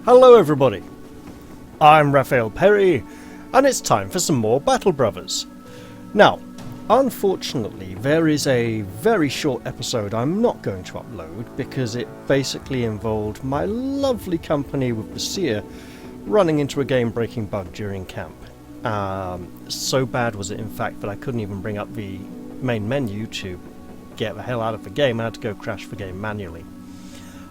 Hello everybody, I'm Raphael Perry, and it's time for some more Battle Brothers. Now, unfortunately, there is a very short episode I'm not going to upload because it basically involved my lovely company with the Seer running into a game-breaking bug during camp. So bad was it, in fact, that I couldn't even bring up the main menu to get the hell out of the game. I had to go crash the game manually,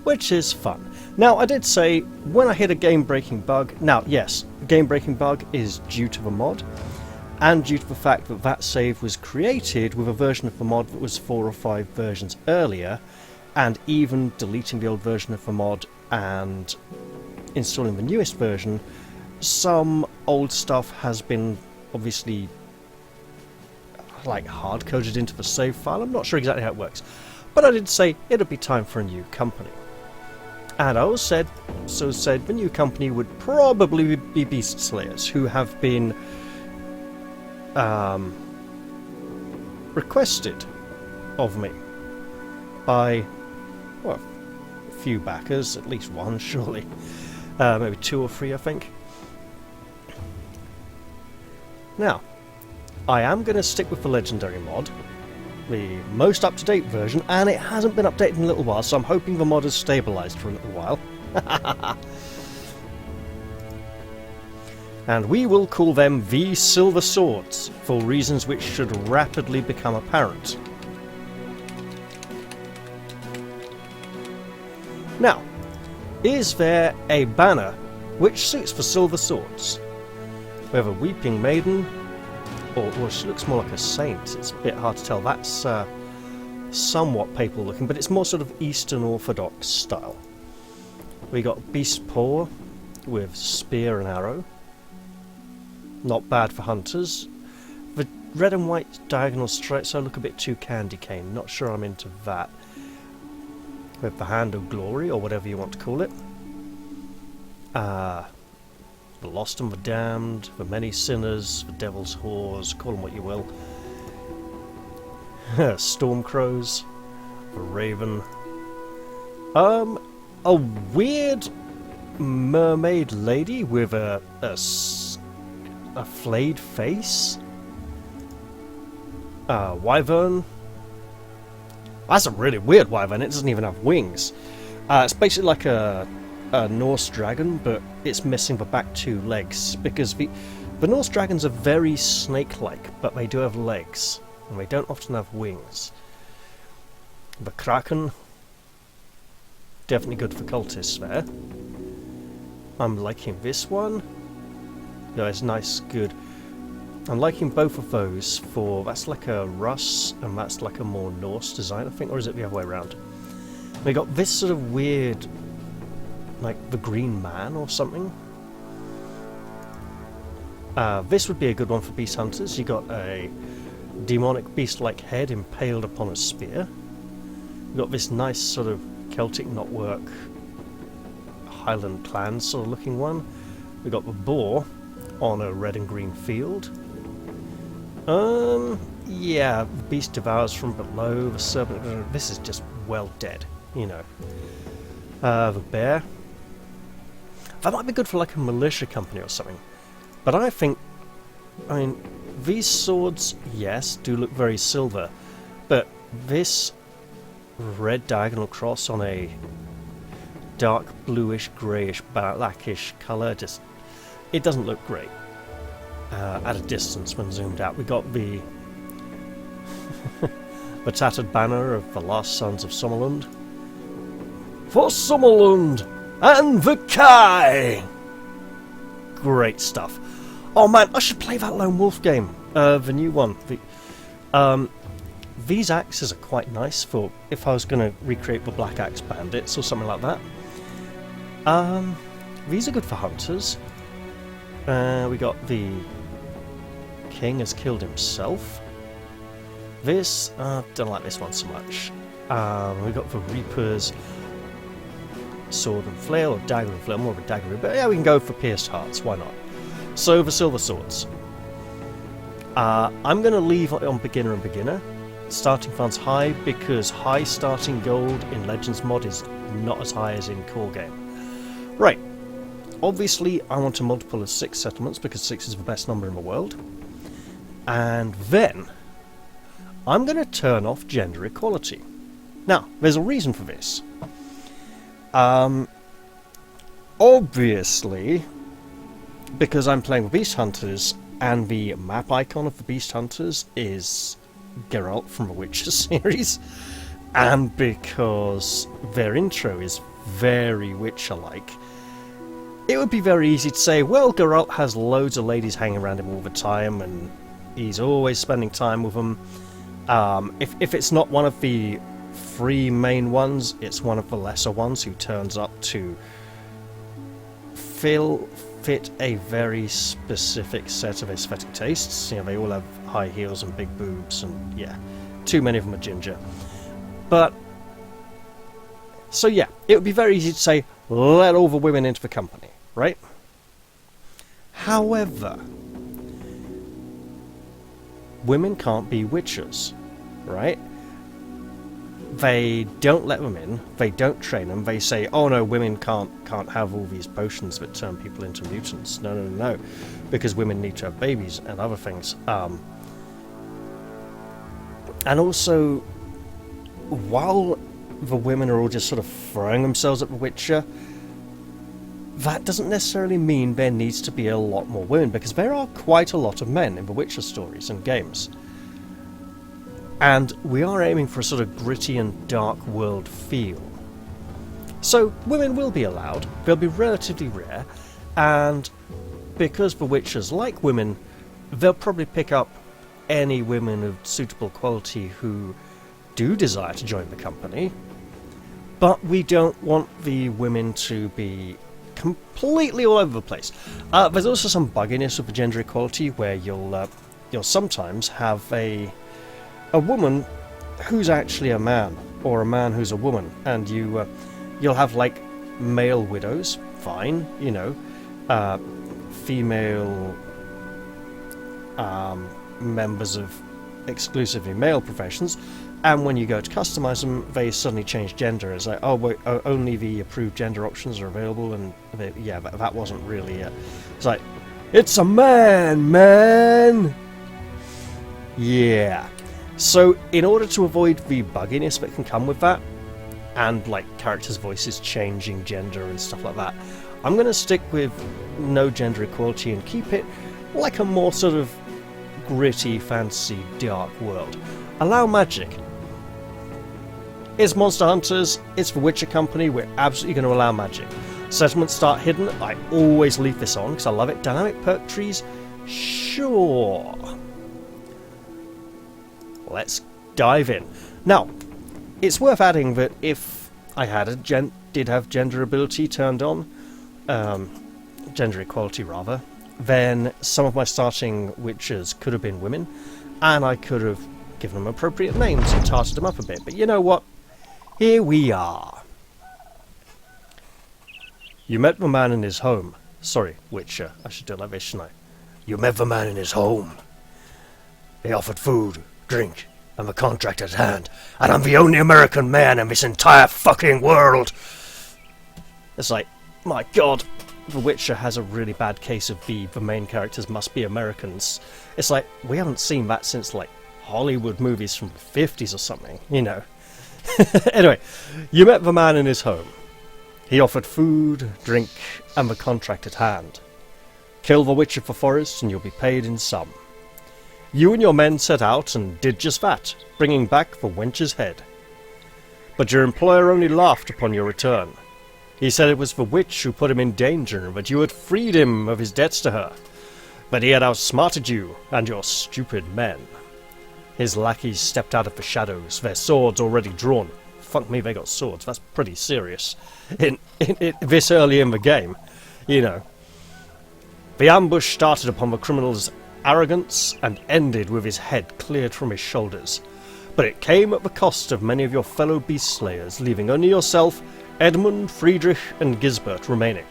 which is fun. Now, I did say when I hit a game-breaking bug. Now, yes, the game-breaking bug is due to the mod, and due to the fact that that save was created with a version of the mod that was 4 or 5 versions earlier, and even deleting the old version of the mod and installing the newest version, some old stuff has been obviously like hard-coded into the save file. I'm not sure exactly how it works, but I did say it'd be time for a new company. And I also said the new company would probably be Beast Slayers, who have been requested of me by, well, a few backers, at least one surely, maybe 2 or 3 I think. Now, I am going to stick with the Legendary mod, the most up-to-date version, and it hasn't been updated in a little while, so I'm hoping the mod has stabilised for a little while. And we will call them the Silver Swords, for reasons which should rapidly become apparent. Now, is there a banner which suits for Silver Swords? We have a Weeping Maiden, or she looks more like a saint. It's a bit hard to tell. That's somewhat papal looking, but it's more sort of Eastern Orthodox style. We got Beast Paw with spear and arrow. Not bad for hunters. The red and white diagonal stripes look a bit too candy cane. Not sure I'm into that. With the Hand of Glory, or whatever you want to call it. The Lost and the Damned, the Many Sinners, the Devil's Whores, call them what you will. Stormcrows, the Raven. A weird mermaid lady with a flayed face. Wyvern. That's a really weird wyvern. It doesn't even have wings. It's basically like a Norse dragon, but it's missing the back 2 legs, because the Norse dragons are very snake-like, but they do have legs, and they don't often have wings. The Kraken, definitely good for cultists there. I'm liking this one. No, it's nice, good. I'm liking both of those for, that's like a Russ, and that's like a more Norse design, I think, or is it the other way around? We got this sort of weird, like the Green Man or something. This would be a good one for beast hunters. You got a demonic beast-like head impaled upon a spear. You got this nice sort of Celtic knotwork Highland clan sort of looking one. We got the boar on a red and green field. Yeah, the beast devours from below. The serpent. This is just well dead, you know. The bear. That might be good for like a militia company or something. But I mean, these swords, yes, do look very silver. But this red diagonal cross on a dark bluish, greyish, blackish colour, just, it doesn't look great. At a distance when zoomed out. We got the the tattered banner of the last sons of Summerland. For Summerland and the Kai! Great stuff. Oh man, I should play that Lone Wolf game. The new one. These axes are quite nice for if I was going to recreate the Black Axe Bandits or something like that. These are good for hunters. We got the King has killed himself. This, don't like this one so much. We got the Reaper's Sword and Flail, or Dagger and Flail, more of a dagger, but yeah, we can go for Pierced Hearts, why not? So, the Silver Swords. I'm going to leave it on Beginner and Beginner. Starting funds high, because high starting gold in Legends mod is not as high as in core game. Right, Obviously, I want a multiple of 6 settlements because 6 is the best number in the world. And then, I'm going to turn off gender equality. Now, there's a reason for this. Obviously, because I'm playing with Beast Hunters, and the map icon of the Beast Hunters is Geralt from the Witcher series, and because their intro is very Witcher-like, it would be very easy to say, well, Geralt has loads of ladies hanging around him all the time, and he's always spending time with them. If it's not one of the 3 main ones, it's one of the lesser ones who turns up to fit a very specific set of aesthetic tastes. You know, they all have high heels and big boobs, and yeah, too many of them are ginger. But, so yeah, it would be very easy to say, let all the women into the company, right? However, women can't be witchers, right? They don't let them in, they don't train them, they say, oh no, women can't have all these potions that turn people into mutants. No, because women need to have babies and other things. And also, while the women are all just sort of throwing themselves at the Witcher, that doesn't necessarily mean there needs to be a lot more women, because there are quite a lot of men in the Witcher stories and games. And we are aiming for a sort of gritty and dark world feel. So women will be allowed, they'll be relatively rare, and because the Witchers like women, they'll probably pick up any women of suitable quality who do desire to join the company. But we don't want the women to be completely all over the place. There's also some bugginess with the gender equality where you'll sometimes have a woman who's actually a man, or a man who's a woman, and you'll have like male widows, fine, you know, female members of exclusively male professions, and when you go to customize them, they suddenly change gender. It's like, oh wait, only the approved gender options are available, and yeah, that wasn't really it. It's like, it's a man. Yeah. So, in order to avoid the bugginess that can come with that, and like characters' voices changing gender and stuff like that, I'm going to stick with no gender equality and keep it like a more sort of gritty, fantasy, dark world. Allow magic. It's Monster Hunters, it's the Witcher Company, we're absolutely going to allow magic. Settlements start hidden, I always leave this on because I love it. Dynamic perk trees, sure. Let's dive in. Now, it's worth adding that if I had did have gender ability turned on, gender equality rather, then some of my starting witchers could have been women, and I could have given them appropriate names and tarted them up a bit. But you know what? Here we are. You met the man in his home. Sorry, Witcher, I should do like this, shouldn't I? You met the man in his home. He offered food, drink, and the contract at hand, and I'm the only American man in this entire fucking world. It's like, my god, The Witcher has a really bad case of the main characters must be Americans. It's like, we haven't seen that since like Hollywood movies from the 50s or something, you know. Anyway, you met the man in his home. He offered food, drink, and the contract at hand. Kill the Witcher for Forest and you'll be paid in sum. You and your men set out and did just that, bringing back the wench's head. But your employer only laughed upon your return. He said it was the witch who put him in danger and that you had freed him of his debts to her. But he had outsmarted you and your stupid men. His lackeys stepped out of the shadows, their swords already drawn. Fuck me, they got swords, that's pretty serious. In this early in the game, you know. The ambush started upon the criminal's arrogance and ended with his head cleared from his shoulders. But it came at the cost of many of your fellow beast slayers, leaving only yourself, Edmund, Friedrich, and Gisbert remaining.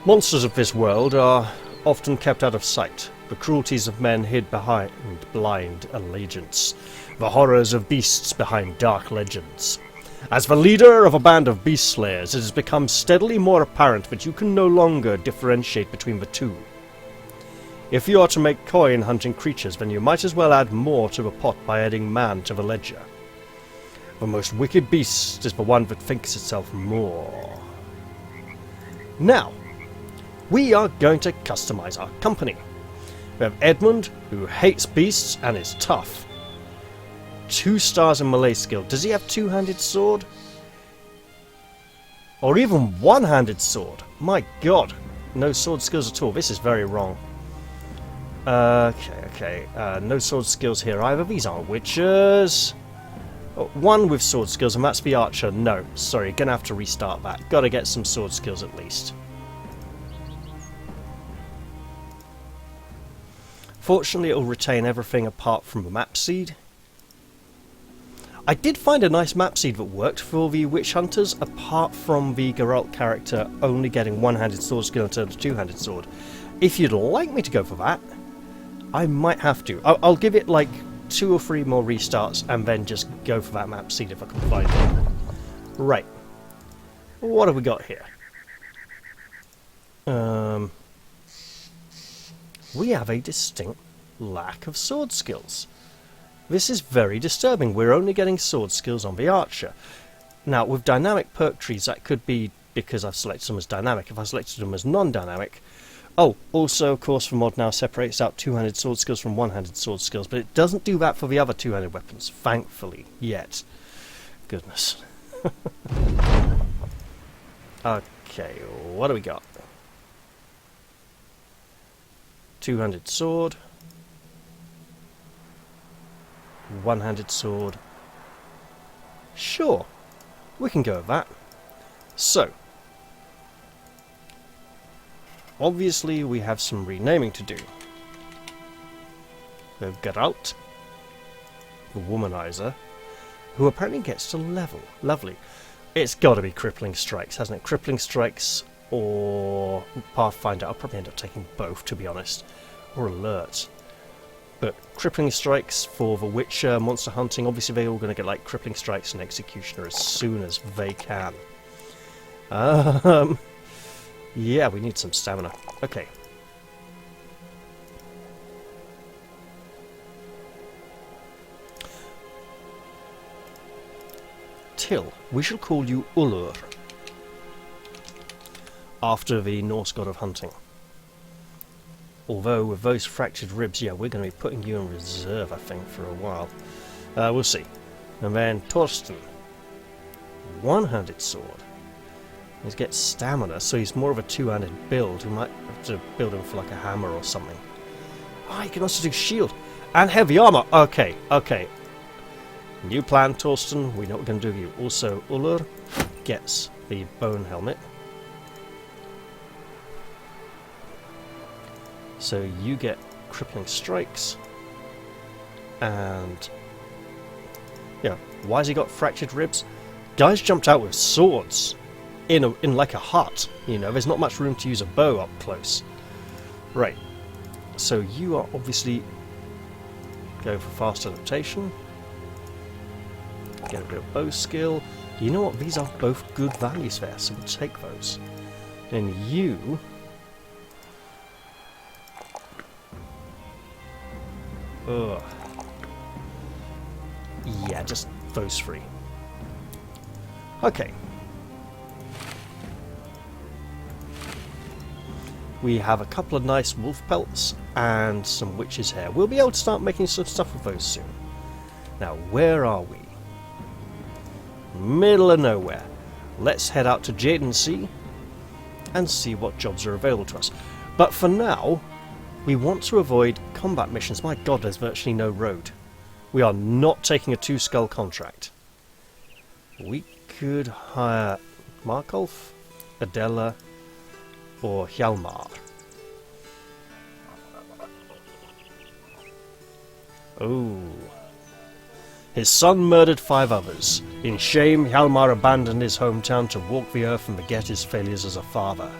Monsters of this world are often kept out of sight, the cruelties of men hid behind blind allegiance, the horrors of beasts behind dark legends. As the leader of a band of beast slayers, it has become steadily more apparent that you can no longer differentiate between the two. If you are to make coin hunting creatures, then you might as well add more to the pot by adding man to the ledger. The most wicked beast is the one that thinks itself more. Now, we are going to customize our company. We have Edmund, who hates beasts and is tough. 2 stars in melee skill. Does he have two-handed sword? Or even one-handed sword? My god. No sword skills at all. This is very wrong. Okay. No sword skills here either. These aren't witchers. One with sword skills, and that's the archer. No, sorry, gonna have to restart that. Gotta get some sword skills at least. Fortunately, it'll retain everything apart from the map seed. I did find a nice map seed that worked for the witch hunters, apart from the Geralt character only getting one-handed sword skill instead of two-handed sword. If you'd like me to go for that, I might have to. I'll give it like 2 or 3 more restarts and then just go for that map seed if I can find it. Right. What have we got here? We have a distinct lack of sword skills. This is very disturbing. We're only getting sword skills on the archer. Now, with dynamic perk trees, that could be because I've selected them as dynamic. If I selected them as non-dynamic... Oh, also, of course, the mod now separates out two-handed sword skills from one-handed sword skills, but it doesn't do that for the other two-handed weapons, thankfully, yet. Goodness. Okay, what do we got? Two-handed sword. One-handed sword. Sure, we can go with that. So, obviously we have some renaming to do. We have Geralt, the Womanizer, who apparently gets to level. Lovely. It's got to be Crippling Strikes, hasn't it? Crippling Strikes or Pathfinder. I'll probably end up taking both, to be honest. Or Alert. But Crippling Strikes for the Witcher, Monster Hunting, obviously they're all going to get like Crippling Strikes and Executioner as soon as they can. Yeah, we need some stamina. Okay. Till, we shall call you Ullur, after the Norse god of hunting. Although with those fractured ribs, yeah, we're going to be putting you in reserve, I think, for a while. We'll see. And then Torsten, one-handed sword. He gets stamina, so he's more of a two-handed build. We might have to build him for like a hammer or something. Oh, he can also do shield and heavy armor. Okay. New plan, Torsten. We know what we're going to do with you. Also, Ullur gets the bone helmet. So you get crippling strikes. And yeah, why has he got fractured ribs? Guys jumped out with swords. In like a hut, you know, there's not much room to use a bow up close. Right, so you are obviously going for fast adaptation. Get a bit of bow skill. You know what, these are both good values there, so we'll take those. And you... Ugh. Yeah, just those 3. Okay. We have a couple of nice wolf pelts and some witch's hair. We'll be able to start making some stuff with those soon. Now, where are we? Middle of nowhere. Let's head out to Jadensea and see what jobs are available to us. But for now, we want to avoid combat missions. My god, there's virtually no road. We are not taking a 2-skull contract. We could hire Markolf, Adela, or Hjalmar. Oh. His son murdered 5 others. In shame, Hjalmar abandoned his hometown to walk the earth and forget his failures as a father.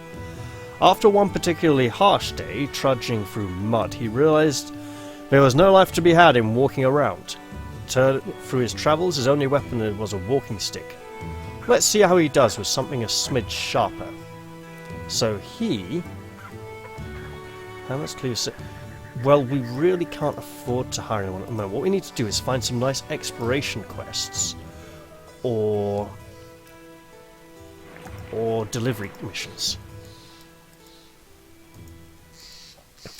After one particularly harsh day, trudging through mud, he realized there was no life to be had in walking around. Through his travels, his only weapon was a walking stick. Let's see how he does with something a smidge sharper. So he... How much cleaver... Well, we really can't afford to hire anyone at the moment. What we need to do is find some nice exploration quests. Or delivery missions.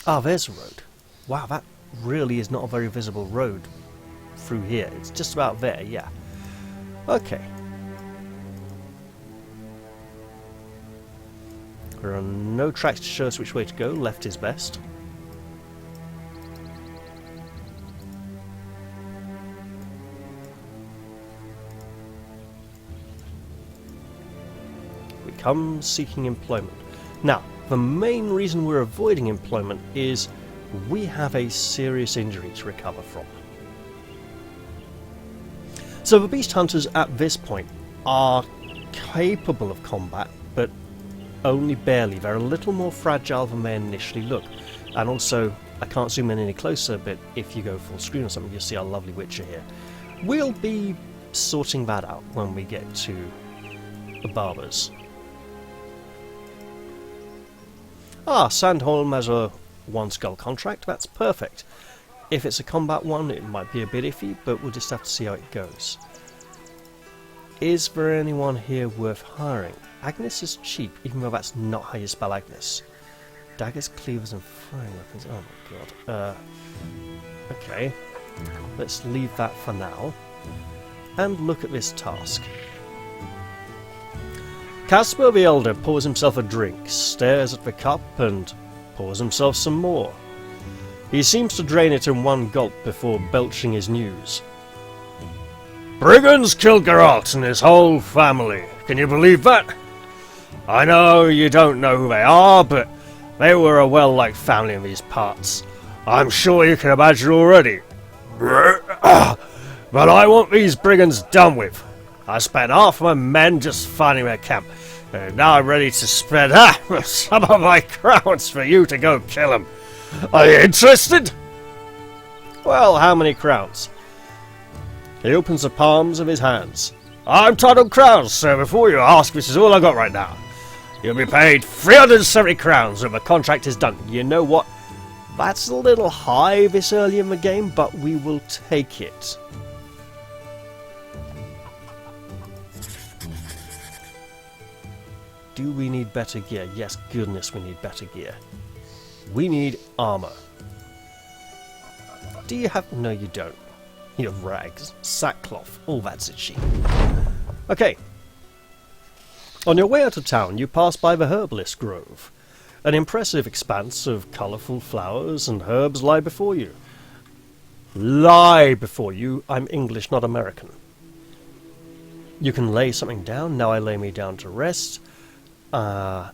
Ah, there's a road. Wow, that really is not a very visible road through here. It's just about there, yeah. Okay. There are no tracks to show us which way to go. Left is best. We come seeking employment. Now, the main reason we're avoiding employment is we have a serious injury to recover from. So the beast hunters at this point are capable of combat, but only barely. They're a little more fragile than they initially look. And also, I can't zoom in any closer, but if you go full screen or something, you'll see our lovely Witcher here. We'll be sorting that out when we get to the barbers. Ah, Sandholm has a one skull contract. That's perfect. If it's a combat one, it might be a bit iffy, but we'll just have to see how it goes. Is there anyone here worth hiring? Agnes is cheap, even though that's not how you spell Agnes. Daggers, cleavers, and throwing weapons. Oh my god. Okay. Let's leave that for now. And look at this task. Caspar the Elder pours himself a drink, stares at the cup, and pours himself some more. He seems to drain it in one gulp before belching his news. Brigands killed Geralt and his whole family. Can you believe that? I know you don't know who they are, but they were a well-liked family in these parts. I'm sure you can imagine already. But I want these brigands done with. I spent half my men just finding their camp, and now I'm ready to spend some of my crowns for you to go kill them. Are you interested? Well, how many crowns? He opens the palms of his hands. I'm titled crowns, so before you ask, this is all I got right now. You'll be paid 370 crowns when the contract is done. You know what? That's a little high this early in the game, but we will take it. Do we need better gear? Yes, goodness, we need better gear. We need armor. Do you have... No, you don't. You have rags, sackcloth, all that's itchy. Okay. On your way out of town, you pass by the herbalist grove. An impressive expanse of colourful flowers and herbs lie before you. Lie before you. I'm English, not American. You can lay something down. Now I lay me down to rest. But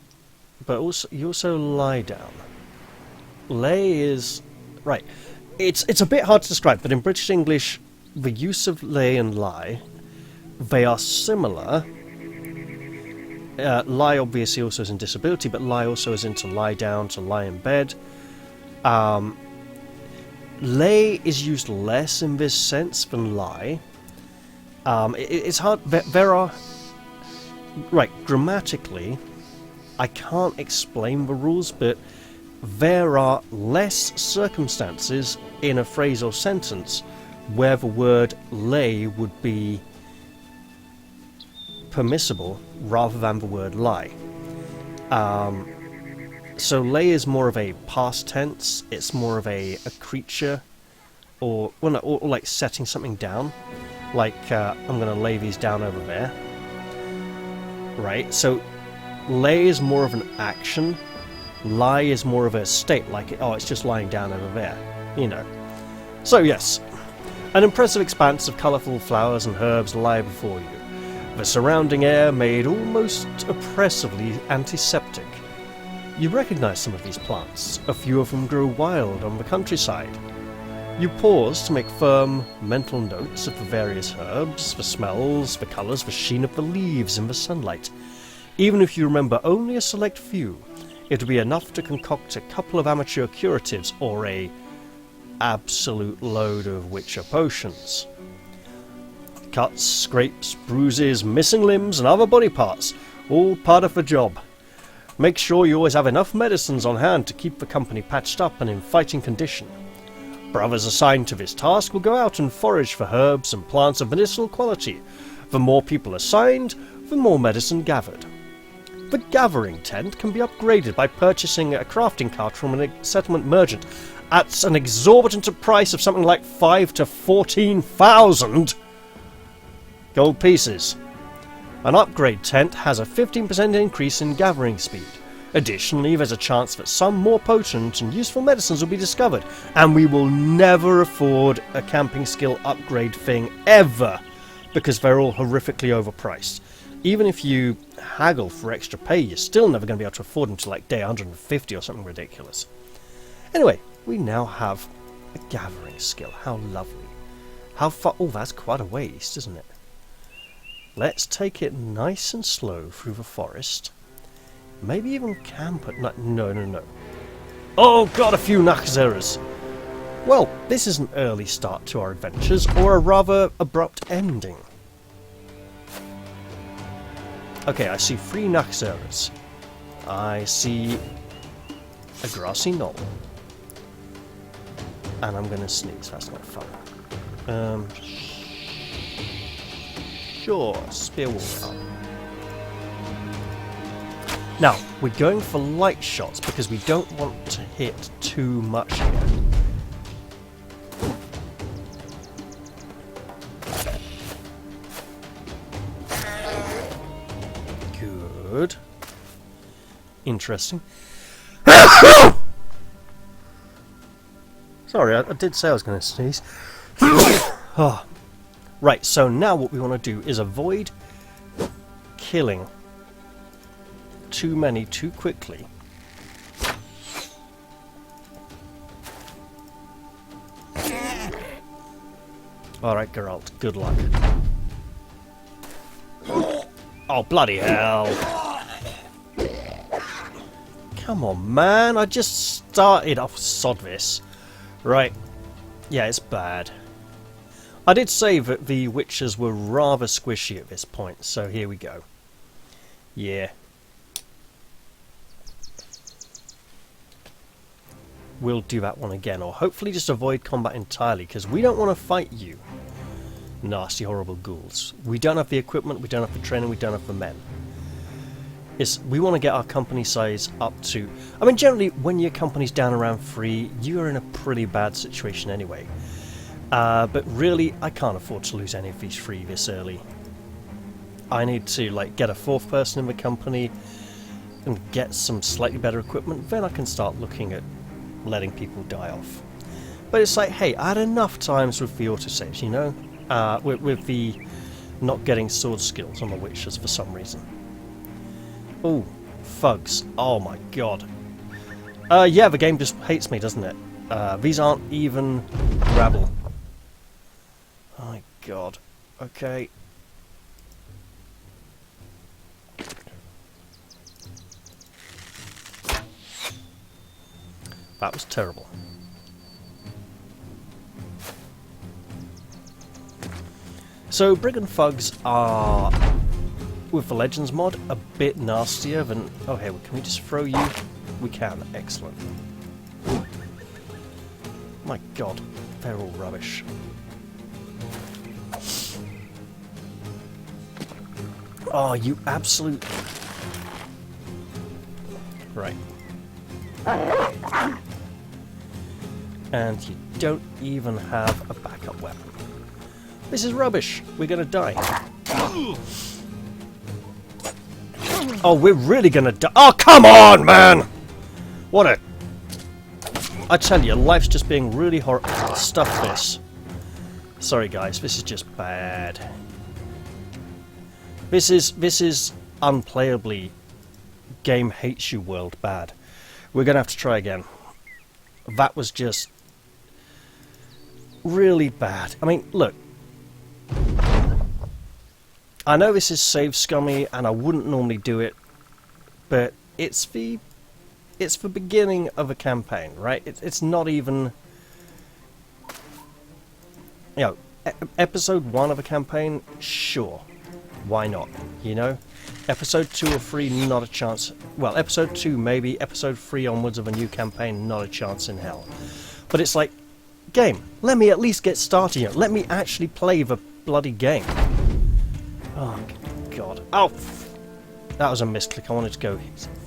also, you also lie down. Lay is... Right. It's a bit hard to describe, but in British English, the use of lay and lie, they are similar. Lie obviously also is in disability, but lie also is into lie down, to lie in bed. Lay is used less in this sense than lie. It's hard. There are... Right, grammatically, I can't explain the rules, but there are less circumstances in a phrase or sentence where the word lay would be permissible rather than the word lie. So lay is more of a past tense, it's more of a creature, or like setting something down. Like, I'm going to lay these down over there. Right, so lay is more of an action. Lie is more of a state, like, oh, it's just lying down over there, you know. So yes, an impressive expanse of colourful flowers and herbs lie before you. The surrounding air made almost oppressively antiseptic. You recognise some of these plants. A few of them grow wild on the countryside. You pause to make firm mental notes of the various herbs, the smells, the colours, the sheen of the leaves in the sunlight. Even if you remember only a select few, it would be enough to concoct a couple of amateur curatives or a absolute load of Witcher potions. Cuts, scrapes, bruises, missing limbs and other body parts. All part of the job. Make sure you always have enough medicines on hand to keep the company patched up and in fighting condition. Brothers assigned to this task will go out and forage for herbs and plants of medicinal quality. The more people assigned, the more medicine gathered. The gathering tent can be upgraded by purchasing a crafting cart from a settlement merchant at an exorbitant price of something like 5 to 14,000 gold pieces. An upgrade tent has a 15% increase in gathering speed. Additionally, there's a chance that some more potent and useful medicines will be discovered, and we will never afford a camping skill upgrade thing ever, because they're all horrifically overpriced. Even if you haggle for extra pay, you're still never going to be able to afford them till like day 150 or something ridiculous. Anyway, we now have a gathering skill. How lovely. How far? Oh, that's quite a ways, isn't it? Let's take it nice and slow through the forest. Maybe even camp at night. No. Oh god, a few Nachzeras. Well, this is an early start to our adventures, or a rather abrupt ending. Okay, I see 3 Nachzeras. I see a grassy knoll. And I'm gonna sneeze, that's not fun. Sure, spear wall. Now, we're going for light shots because we don't want to hit too much here. Good. Interesting. Sorry, I did say I was going to sneeze. Oh. Right, so now what we want to do is avoid killing too many too quickly. Alright, Geralt, good luck. Oh, bloody hell. Come on, man, I just started off. Sod this. Right, yeah, it's bad. I did say that the witches were rather squishy at this point, so here we go. Yeah. We'll do that one again, or hopefully just avoid combat entirely, because we don't want to fight you. Nasty, horrible ghouls. We don't have the equipment, we don't have the training, we don't have the men. We want to get our company size up to... I mean, generally, when your company's down around 3, you're in a pretty bad situation anyway. But really, I can't afford to lose any of these 3 this early. I need to like get a 4th person in the company and get some slightly better equipment, then I can start looking at letting people die off. But it's like, hey, I had enough times with the autosaves, you know? With the not getting sword skills on the witches for some reason. Oh, thugs. Oh my god. Yeah, the game just hates me, doesn't it? These aren't even rabble. Oh my god. Okay. That was terrible. So Brigand thugs are, with the Legends mod, a bit nastier than... Oh, hey, can we just throw you? We can. Excellent. My god, they're all rubbish. Oh, you absolute... Right. And you don't even have a backup weapon. This is rubbish. We're gonna die. Oh, we're really gonna die. Oh, come on, man! What a... I tell you, life's just being really horrible. Stuff this. Sorry, guys. This is just bad. This is unplayably game hates you world bad. We're gonna have to try again. That was just really bad. I mean, look. I know this is save scummy and I wouldn't normally do it, but it's the beginning of a campaign, right? It's not even... You know, episode 1 of a campaign, sure. Why not? You know? Episode 2 or 3, not a chance. Well, episode 2 maybe. Episode 3 onwards of a new campaign, not a chance in hell. But it's like, game, let me at least get started here. Let me actually play the bloody game. Oh, God. Oh, that was a misclick. I wanted to go...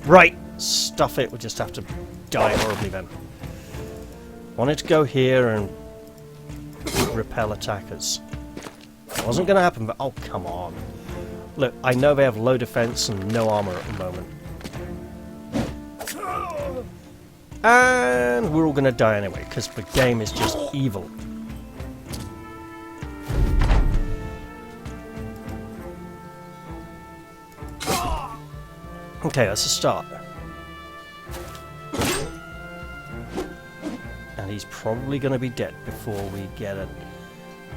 Right! Stuff it. We'll just have to die horribly then. Wanted to go here and repel attackers. Wasn't going to happen, but... Oh, come on. Look, I know they have low defense and no armor at the moment. And we're all going to die anyway, because the game is just evil. Okay, that's a start. And he's probably going to be dead before we get it.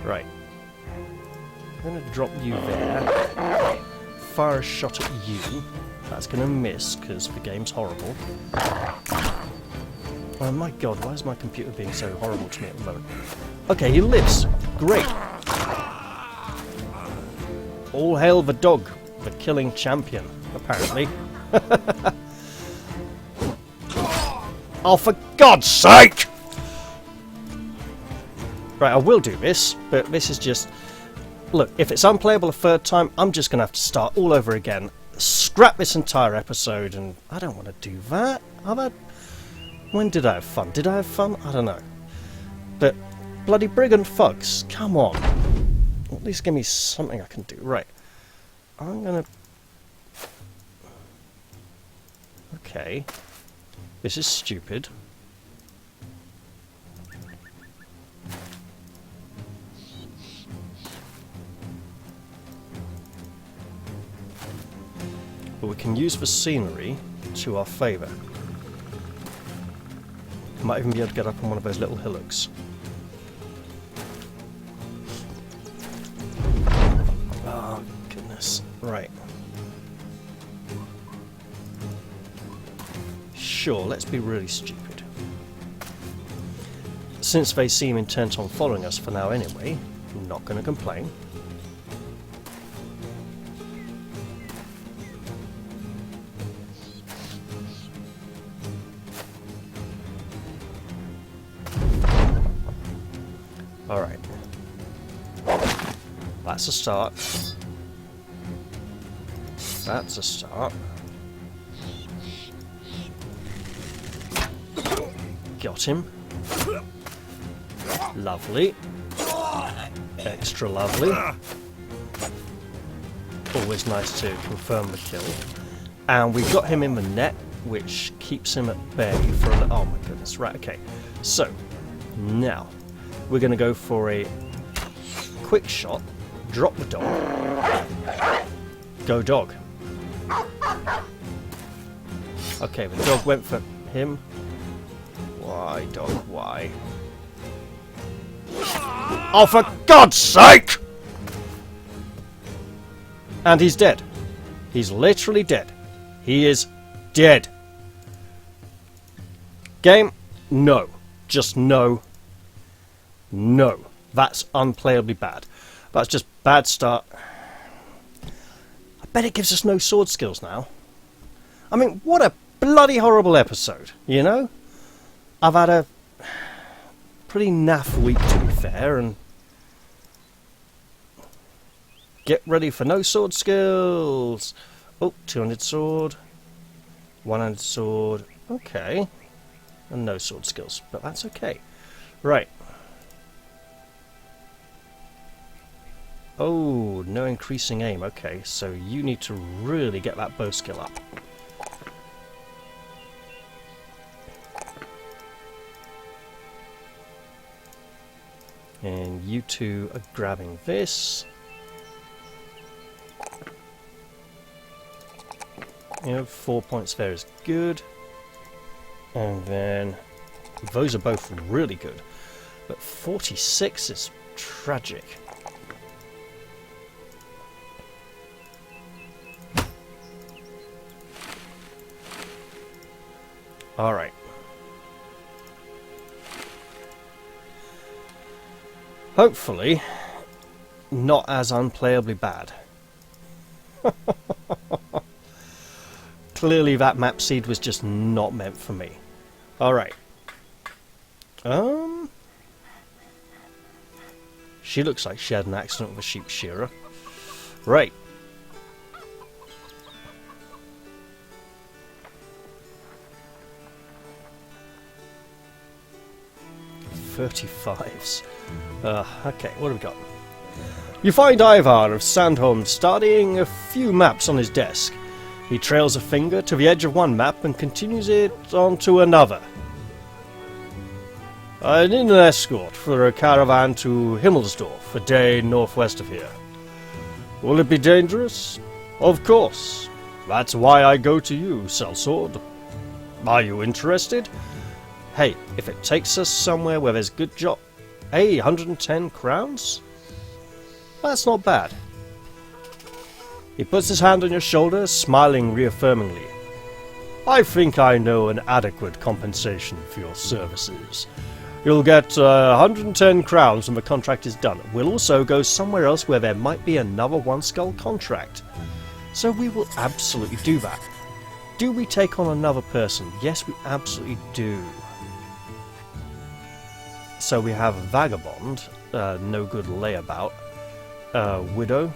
Right. I'm going to drop you there. Fire a shot at you. That's going to miss, because the game's horrible. Oh my god, why is my computer being so horrible to me at the moment? Okay, he lives. Great. All hail the dog, the killing champion, apparently. Oh, for God's sake! Right, I will do this, but this is just... Look, if it's unplayable a third time, I'm just going to have to start all over again. Scrap this entire episode, and I don't want to do that. When did I have fun? Did I have fun? I don't know. But, bloody brigand thugs, come on. At least give me something I can do. Right. I'm going to... Okay. This is stupid. But we can use the scenery to our favour. Might even be able to get up on one of those little hillocks. Oh, goodness. Right. Sure, let's be really stupid. Since they seem intent on following us for now anyway, I'm not going to complain. Alright. That's a start. That's a start. Got him. Lovely. Extra lovely. Always nice to confirm the kill. And we've got him in the net, which keeps him at bay for a little... Oh my goodness. Right, okay. So, now... We're going to go for a quick shot, drop the dog, go dog. Okay, the dog went for him. Why, dog, why? Oh, for God's sake! And he's dead. He's literally dead. He is dead. Game, no. Just no. No, that's unplayably bad. That's just bad start. I bet it gives us no sword skills now. I mean, what a bloody horrible episode, you know? I've had a pretty naff week, to be fair, and... Get ready for no sword skills! Oh, 200 sword. 100 sword. Okay. And no sword skills, but that's okay. Right. Oh, no increasing aim. Okay, so you need to really get that bow skill up. And you two are grabbing this. You know, 4 points there is good. And then those are both really good. But 46 is tragic. Alright. Hopefully, not as unplayably bad. Clearly that map seed was just not meant for me. Alright. She looks like she had an accident with a sheep shearer. Right. $35s. Okay, what have we got? You find Ivar of Sandholm studying a few maps on his desk. He trails a finger to the edge of one map and continues it on to another. I need an escort for a caravan to Himmelsdorf, a day northwest of here. Will it be dangerous? Of course. That's why I go to you, sellsword. Are you interested? Hey, if it takes us somewhere where there's good job... Hey, 110 crowns? That's not bad. He puts his hand on your shoulder, smiling reaffirmingly. I think I know an adequate compensation for your services. You'll get 110 crowns when the contract is done. We'll also go somewhere else where there might be another One Skull contract. So we will absolutely do that. Do we take on another person? Yes, we absolutely do. So we have a vagabond, no good layabout, widow,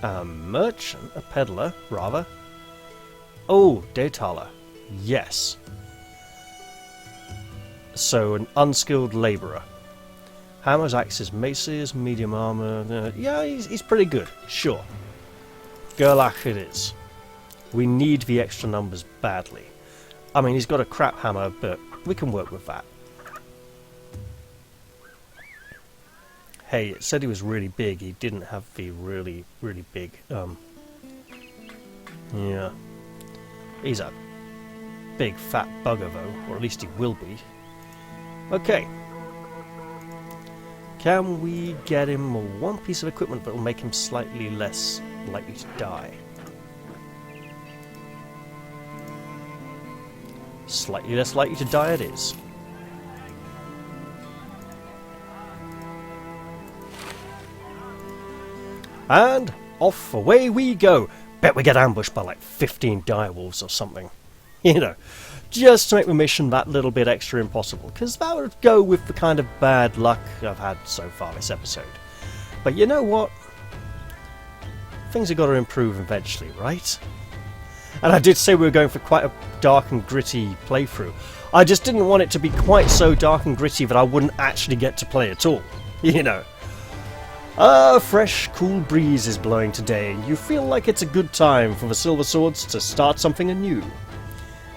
a merchant, a peddler, rather. Oh, Daytaler, yes. So an unskilled labourer. Hammers, axes, maces, medium armour. Yeah, he's pretty good, sure. Gerlach it is. We need the extra numbers badly. I mean, he's got a crap hammer, but we can work with that. Hey, it said he was really big. He didn't have the really, really big, yeah. He's a big fat bugger, though. Or at least he will be. Okay. Can we get him one piece of equipment that will make him slightly less likely to die? Slightly less likely to die it is. And off away we go. Bet we get ambushed by like 15 direwolves or something. You know, just to make the mission that little bit extra impossible, because that would go with the kind of bad luck I've had so far this episode. But you know what? Things have got to improve eventually, right? And I did say we were going for quite a dark and gritty playthrough. I just didn't want it to be quite so dark and gritty that I wouldn't actually get to play at all. You know. A fresh, cool breeze is blowing today, and you feel like it's a good time for the Silver Swords to start something anew.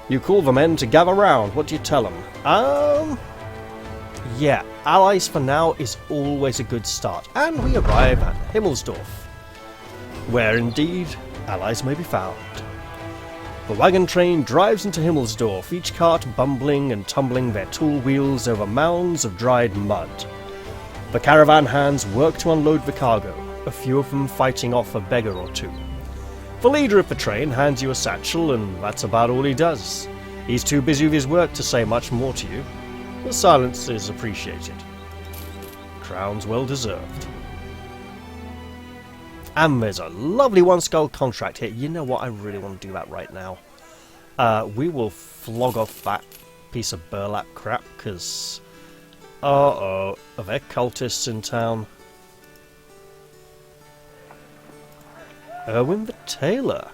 You call the men to gather round. What do you tell them? Yeah, allies for now is always a good start. And we arrive at Himmelsdorf, where indeed allies may be found. The wagon train drives into Himmelsdorf, each cart bumbling and tumbling their tool wheels over mounds of dried mud. The caravan hands work to unload the cargo, a few of them fighting off a beggar or two. The leader of the train hands you a satchel, and that's about all he does. He's too busy with his work to say much more to you. The silence is appreciated. Crowns well deserved. And there's a lovely One Skull contract here. You know what? I really want to do that right now. We will flog off that piece of burlap crap, because... Uh-oh. Are there cultists in town? Erwin the Tailor.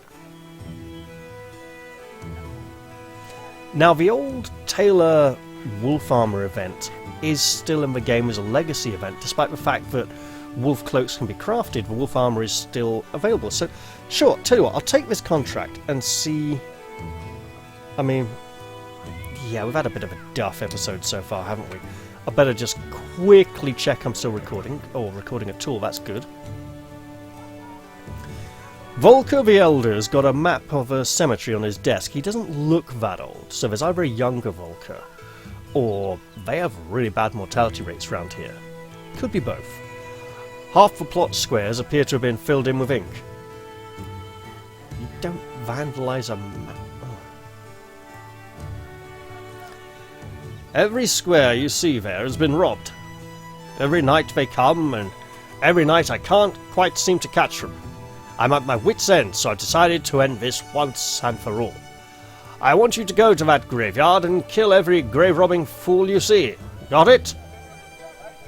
Now, the old Tailor Wolf Armor event is still in the game as a legacy event, despite the fact that wolf cloaks can be crafted. The wolf armor is still available. So, sure, tell you what, I'll take this contract and see... I mean, yeah, we've had a bit of a duff episode so far, haven't we? I better just quickly check I'm still recording, or recording at all, that's good. Volker the Elder's got a map of a cemetery on his desk. He doesn't look that old, so there's either a younger Volker, or they have really bad mortality rates around here. Could be both. Half the plot squares appear to have been filled in with ink. You don't vandalise a map. Oh. Every square you see there has been robbed. Every night they come, and every night I can't quite seem to catch them. I'm at my wit's end, so I've decided to end this once and for all. I want you to go to that graveyard and kill every grave-robbing fool you see. Got it?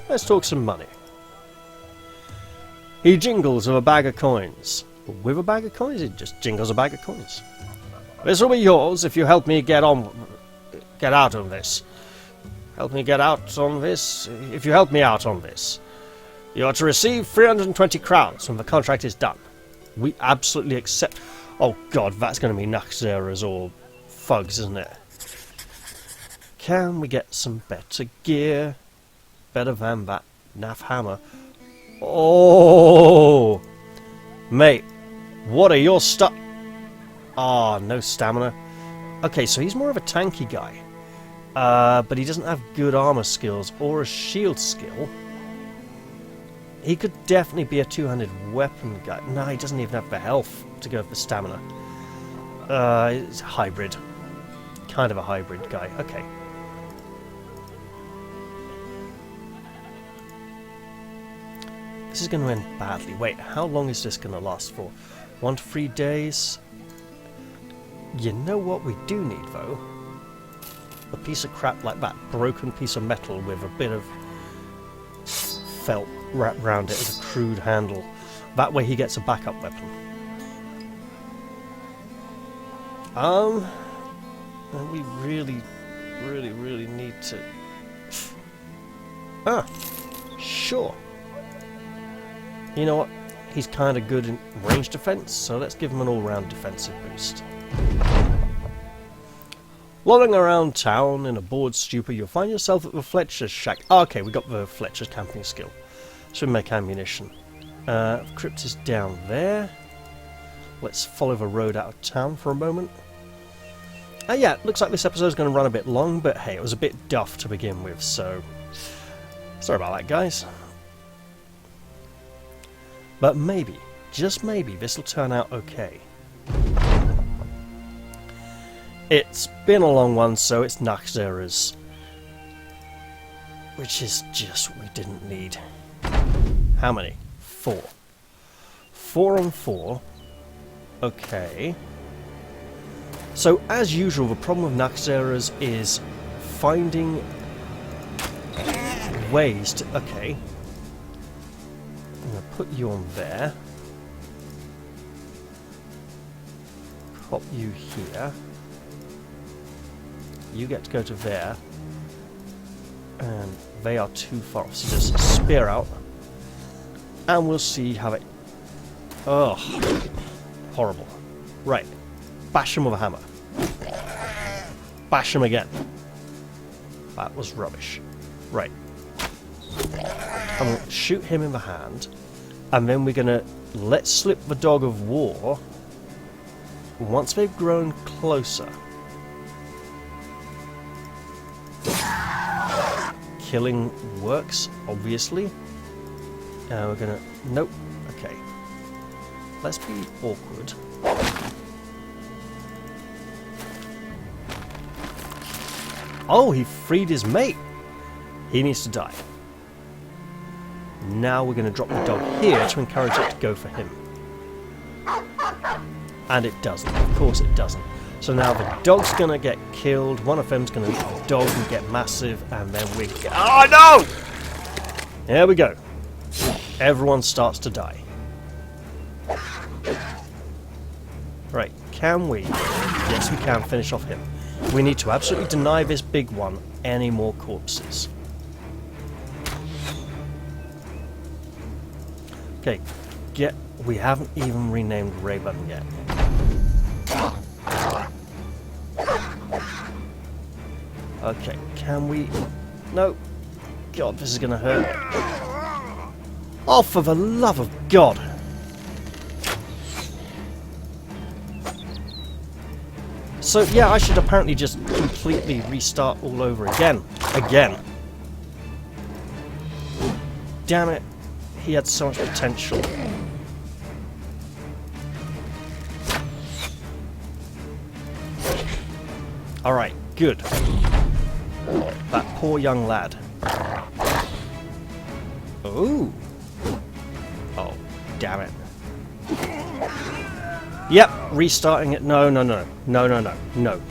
Let's talk some money. He jingles with a bag of coins. With a bag of coins? He just jingles a bag of coins. This will be yours if you help me get out of this. Help me get out on this. If you help me out on this, you are to receive 320 crowns when the contract is done. We absolutely accept. Oh god, that's going to be Naxxramas or thugs, isn't it? Can we get some better gear? Better than that naff hammer. Oh, mate, what are your stuff? Ah, no stamina. Okay, so he's more of a tanky guy. But he doesn't have good armor skills or a shield skill. He could definitely be a two-handed weapon guy. No, he doesn't even have the health to go for stamina. It's a hybrid. Kind of a hybrid guy. Okay. This is going to end badly. Wait, how long is this going to last for? 1 to 3 days? You know what we do need, though? A piece of crap like that. Broken piece of metal with a bit of felt wrapped around it as a crude handle. That way he gets a backup weapon. We really need to... Sure. You know what? He's kind of good in range defense, so let's give him an all-round defensive boost. Lolling around town in a bored stupor, you'll find yourself at the Fletcher's shack. Oh, okay, we got the Fletcher's camping skill. So we make ammunition. Crypt is down there. Let's follow the road out of town for a moment. Yeah, looks like this episode's going to run a bit long, but hey, it was a bit duff to begin with, so... Sorry about that, guys. But maybe, just maybe, this'll turn out okay. It's been a long one, so it's Naxxramas. Which is just what we didn't need. How many? 4. 4 on 4. Okay. So, as usual, the problem with Naxxramas is finding ways to... Okay. I'm going to put you on there. Pop you here. You get to go to there. And they are too far off, so just spear out. And we'll see how it... Ugh. Horrible. Right. Bash him with a hammer. Bash him again. That was rubbish. Right. I'm going to shoot him in the hand. And then we're going to let slip the dog of war. Once they've grown closer. Killing works, obviously. We're gonna... Nope. Okay. Let's be awkward. Oh, he freed his mate! He needs to die. Now we're gonna drop the dog here to encourage it to go for him. And it doesn't. Of course it doesn't. So now the dog's gonna get killed, one of them's gonna dog and get massive, and then we get... Oh no! There we go. Everyone starts to die. Right, can we? Yes, we can finish off him. We need to absolutely deny this big one any more corpses. Okay, we haven't even renamed Raven yet. Okay, can we... No. God, this is going to hurt. Oh, for the love of God! So, yeah, I should apparently just completely restart all over again. Again. Damn it. He had so much potential. Alright, good. That poor young lad. Ooh. Oh, damn it. Yep, restarting it. No. No,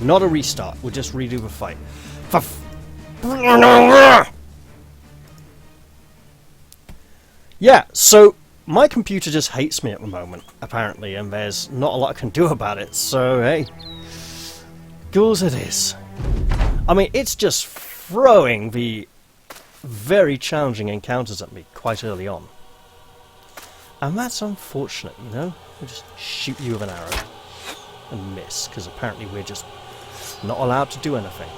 not a restart. We'll just redo the fight. Yeah, so my computer just hates me at the moment, apparently, and there's not a lot I can do about it, so hey. Ghouls it is. I mean, it's just throwing the very challenging encounters at me quite early on. And that's unfortunate, you know? We just shoot you with an arrow and miss, because apparently we're just not allowed to do anything.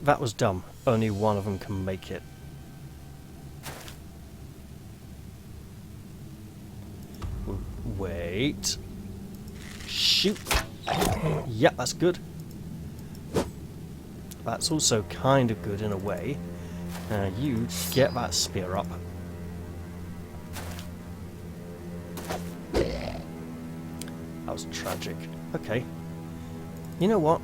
That was dumb. Only one of them can make it. Wait. Shoot. Yep, that's good. That's also kind of good in a way. You get that spear up. That was tragic. Okay. You know what?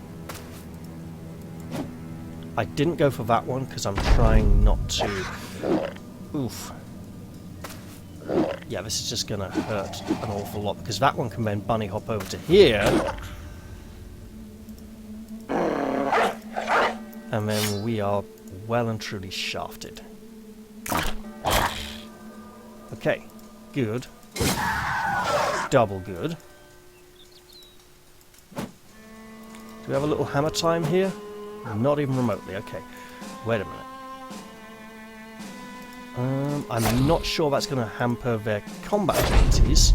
I didn't go for that one because I'm trying not to... Oof. Yeah, this is just going to hurt an awful lot because that one can then bunny hop over to here. And then we are well and truly shafted. Okay, good. Double good. Do we have a little hammer time here? Not even remotely, okay. Wait a minute. I'm not sure that's going to hamper their combat abilities.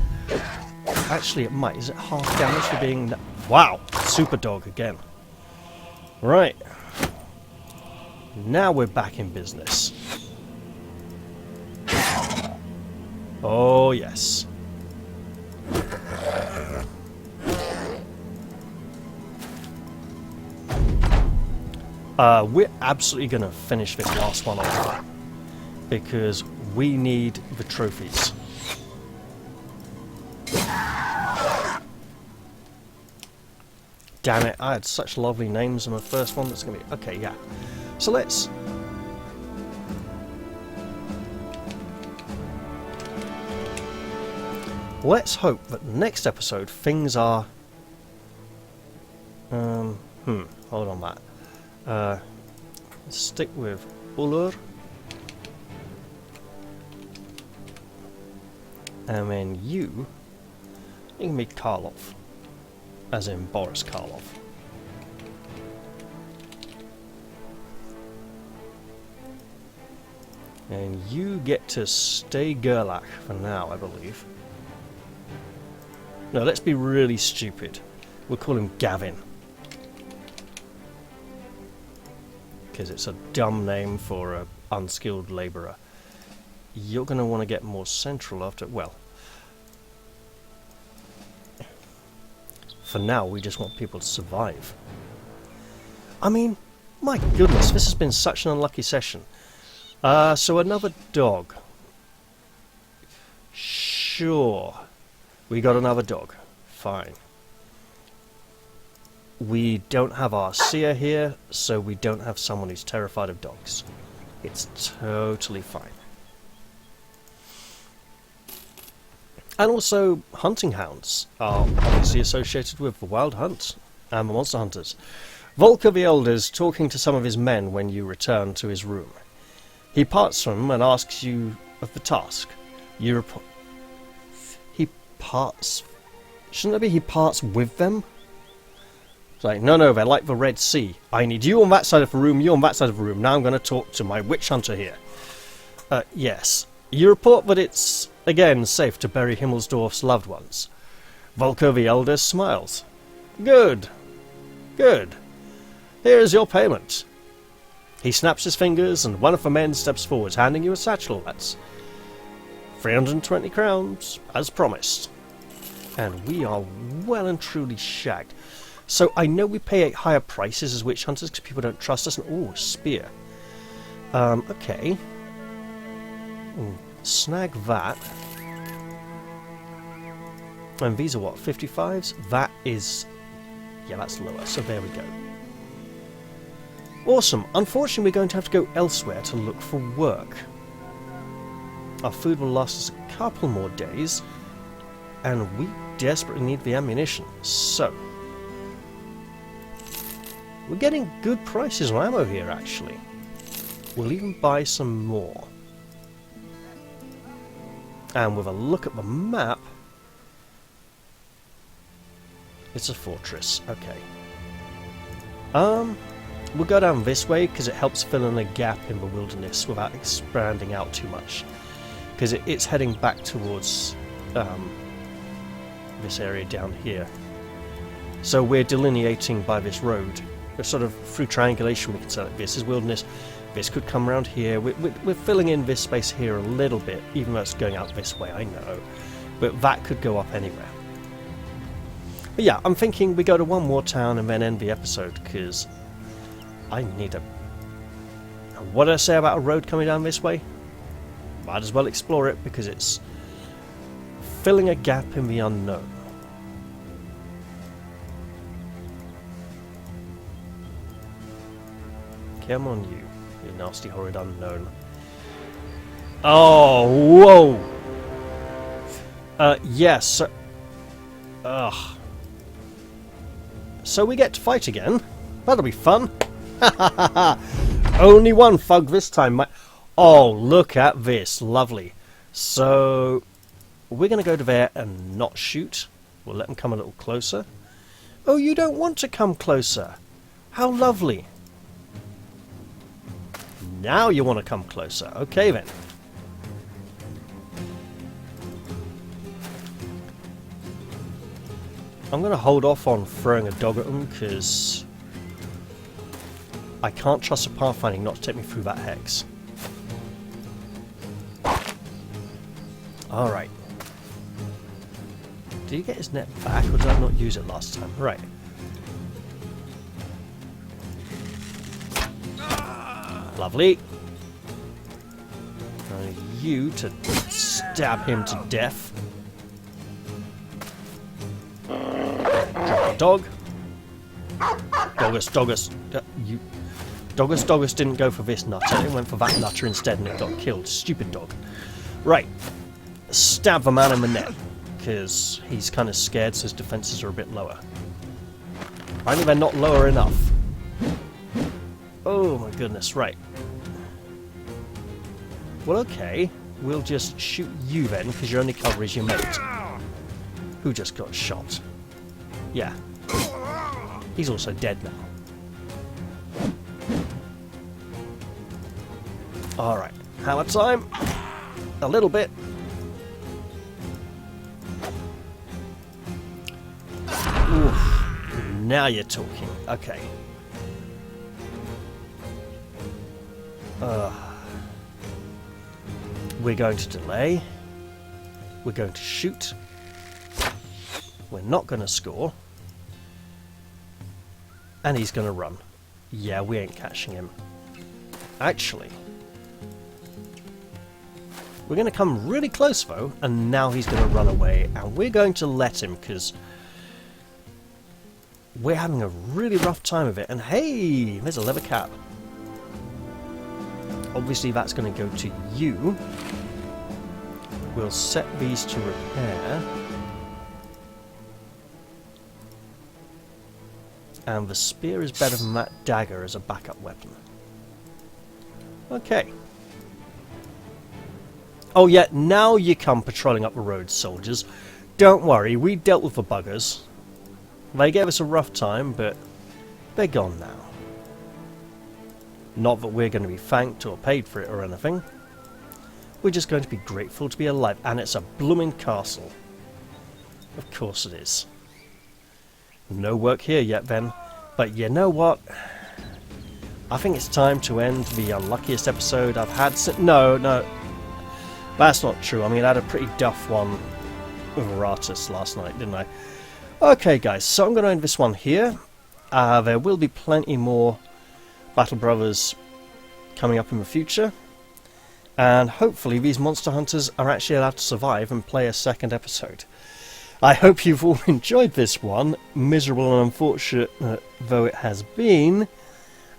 Actually, it might. Is it half damage for being... Wow! Super dog again. Right. Now we're back in business. Oh, yes. We're absolutely going to finish this last one off. Because we need the trophies. Damn it, I had such lovely names in the first one. That's going to be... Okay, yeah. So let's... Let's hope that next episode things are... Hold on that. Let's stick with Ullr. And then you can be Karloff. As in Boris Karloff. And you get to stay Gerlach for now, I believe. No, let's be really stupid. We'll call him Gavin. Because it's a dumb name for an unskilled labourer. You're going to want to get more central after... Well... For now, we just want people to survive. I mean, my goodness, this has been such an unlucky session. So another dog. Sure. We got another dog. Fine. We don't have our seer here, so we don't have someone who's terrified of dogs. It's totally fine. And also, hunting hounds are obviously associated with the Wild Hunt and the Monster Hunters. Volker the Elder is talking to some of his men when you return to his room. He parts from them and asks you of the task. You report... He parts... Shouldn't it be he parts with them? It's like, no, they're like the Red Sea. I need you on that side of the room, you on that side of the room. Now I'm going to talk to my witch hunter here. Yes. You report that it's, again, safe to bury Himmelsdorf's loved ones. Volker the Elder smiles. Good. Good. Here is your payment. He snaps his fingers and one of the men steps forward, handing you a satchel. That's 320 crowns, as promised. And we are well and truly shagged. So I know we pay higher prices as witch hunters because people don't trust us. And ooh, spear. Okay. Snag that. And these are what, 55s? That is... Yeah, that's lower, so there we go. Awesome. Unfortunately, we're going to have to go elsewhere to look for work. Our food will last us a couple more days, and we desperately need the ammunition. So, we're getting good prices on ammo here, actually. We'll even buy some more. And with a look at the map, it's a fortress. Okay. We'll go down this way because it helps fill in a gap in the wilderness without expanding out too much. Because it's heading back towards this area down here. So we're delineating by this road. We're sort of through triangulation we can say like this is wilderness. This could come around here. We're filling in this space here a little bit, even though it's going out this way, I know. But that could go up anywhere. But yeah, I'm thinking we go to one more town and then end the episode, because I need a... What did I say about a road coming down this way? Might as well explore it, because it's filling a gap in the unknown. Come on, you nasty, horrid unknown. Oh, whoa! Yes. Ugh. So we get to fight again. That'll be fun. Only one thug this time. Oh, look at this. Lovely. So, we're going to go to there and not shoot. We'll let them come a little closer. Oh, you don't want to come closer. How lovely. Now you want to come closer. Okay, then. I'm going to hold off on throwing a dog at them, because I can't trust a pathfinding not to take me through that hex. Alright. Did he get his net back, or did I not use it last time? Right. Lovely. I need you to stab him to death. Drop the dog. Doggus. Doggus didn't go for this nutter. It went for that nutter instead and it got killed. Stupid dog. Right. Stab the man in the neck, because he's kind of scared, so his defenses are a bit lower. I think they're not lower enough. Oh my goodness, right. Well, okay. We'll just shoot you then, because your only cover is your mate. Who just got shot. Yeah. He's also dead now. Alright. Hammer time. A little bit. Oof. Now you're talking. Okay. We're going to delay. We're going to shoot. We're not going to score. And he's going to run. Yeah, we ain't catching him. Actually, we're going to come really close though, and now he's going to run away, and we're going to let him, because we're having a really rough time of it. And hey, there's a leather cap. Obviously that's going to go to you. We'll set these to repair. And the spear is better than that dagger as a backup weapon. Okay. Oh yeah, now you come patrolling up the road, soldiers. Don't worry, we dealt with the buggers. They gave us a rough time, but they're gone now. Not that we're going to be thanked or paid for it or anything. We're just going to be grateful to be alive. And it's a blooming castle. Of course it is. No work here yet then. But you know what? I think it's time to end the unluckiest episode I've had since... No. That's not true. I mean, I had a pretty duff one with Aratus last night, didn't I? Okay, guys. So I'm going to end this one here. There will be plenty more Battle Brothers coming up in the future, and hopefully these monster hunters are actually allowed to survive and play a second episode. I hope you've all enjoyed this one, miserable and unfortunate though it has been,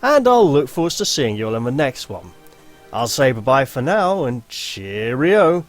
and I'll look forward to seeing you all in the next one. I'll say bye-bye for now, and cheerio!